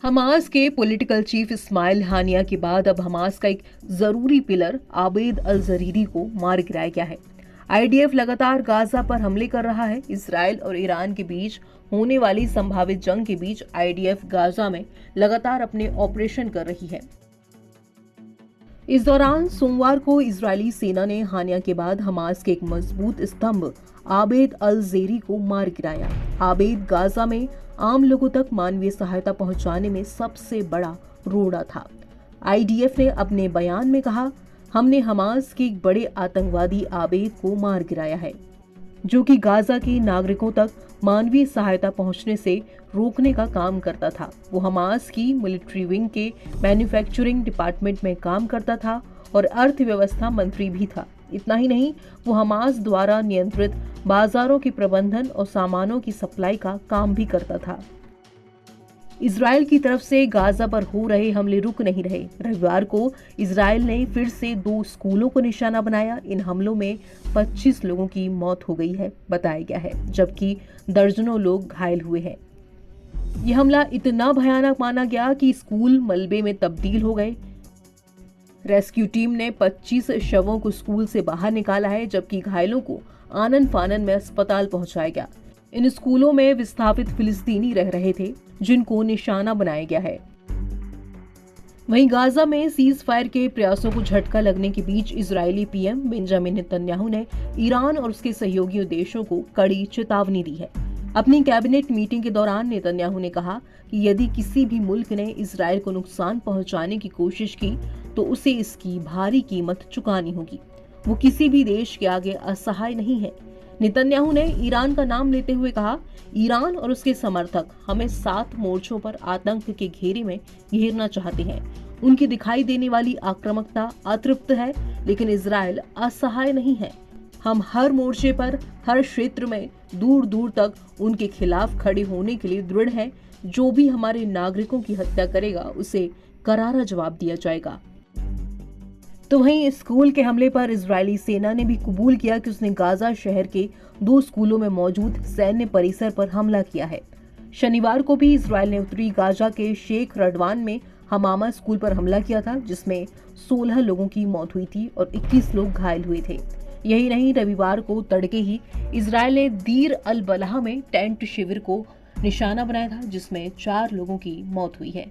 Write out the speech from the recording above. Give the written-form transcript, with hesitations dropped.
Hamas के political chief Ismail हानिया के बाद अब हमास का एक जरूरी पिलर आबेद अल जरीरी को मार गिराया गया है। आईडीएफ लगातार गाजा पर हमले कर रहा है। इसराइल और ईरान के बीच होने वाली संभावित जंग के बीच आईडीएफ गाजा में लगातार अपने ऑपरेशन कर रही है। इस दौरान सोमवार को इजरायली सेना ने हानिया के बाद हमास के एक मजबूत स्तंभ आबेद अल जेरी को मार गिराया। आबेद गाजा में आम लोगों तक मानवीय सहायता पहुंचाने में सबसे बड़ा रोड़ा था। आईडीएफ ने अपने बयान में कहा, हमने हमास के एक बड़े आतंकवादी आबेद को मार गिराया है, जो कि गाजा के नागरिकों तक मानवीय सहायता पहुंचने से रोकने का काम करता था। वो हमास की मिलिट्री विंग के मैन्युफैक्चरिंग डिपार्टमेंट में काम करता था और अर्थव्यवस्था मंत्री भी था। इतना ही नहीं, वो हमास द्वारा नियंत्रित बाजारों के प्रबंधन और सामानों की सप्लाई का काम भी करता था। इजराइल की तरफ से गाजा पर हो रहे हमले रुक नहीं रहे। रविवार को इजराइल ने फिर से 2 स्कूलों को निशाना बनाया। इन हमलों में 25 लोगों की मौत हो गई है बताया गया है, जबकि दर्जनों लोग घायल हुए हैं। यह हमला इतना भयानक माना गया कि स्कूल मलबे में तब्दील हो गए। रेस्क्यू टीम ने 25 शवों को स्कूल से बाहर निकाला है, जबकि घायलों को आनन फानन में अस्पताल पहुंचाया गया। इन स्कूलों में विस्थापित फिलिस्तीनी रह रहे थे, जिनको निशाना बनाया गया है। वहीं गाजा में सीज फायर के प्रयासों को झटका लगने के बीच इजरायली पीएम बेंजामिन नेतन्याहू ने ईरान और उसके सहयोगी देशों को कड़ी चेतावनी दी है। अपनी कैबिनेट मीटिंग के दौरान नेतन्याहू ने कहा कि यदि किसी भी मुल्क ने इजरायल को नुकसान पहुंचाने की कोशिश की तो उसे इसकी भारी कीमत चुकानी होगी। वो किसी भी देश के आगे असहाय नहीं है। नेतन्याहू ने ईरान का नाम लेते हुए कहा, ईरान और उसके समर्थक हमें 7 मोर्चों पर आतंक के घेरे में घेरना चाहते हैं। उनकी दिखाई देने वाली आक्रामकता अतृप्त है, लेकिन इजरायल असहाय नहीं है। हम हर मोर्चे पर, हर क्षेत्र में दूर दूर तक उनके खिलाफ खड़े होने के लिए दृढ़ हैं। जो भी हमारे नागरिकों की हत्या करेगा उसे करारा जवाब दिया जाएगा। तो वहीं स्कूल के हमले पर इजरायली सेना ने भी कबूल किया कि उसने गाजा शहर के 2 स्कूलों में मौजूद सैन्य परिसर पर हमला किया है। शनिवार को भी इजरायल ने उत्तरी गाजा के शेख रडवान में हमामा स्कूल पर हमला किया था, जिसमें 16 लोगों की मौत हुई थी और 21 लोग घायल हुए थे। यही नहीं, रविवार को तड़के ही इजरायल ने दीर अल बलाह में टेंट शिविर को निशाना बनाया था, जिसमें 4 लोगों की मौत हुई है।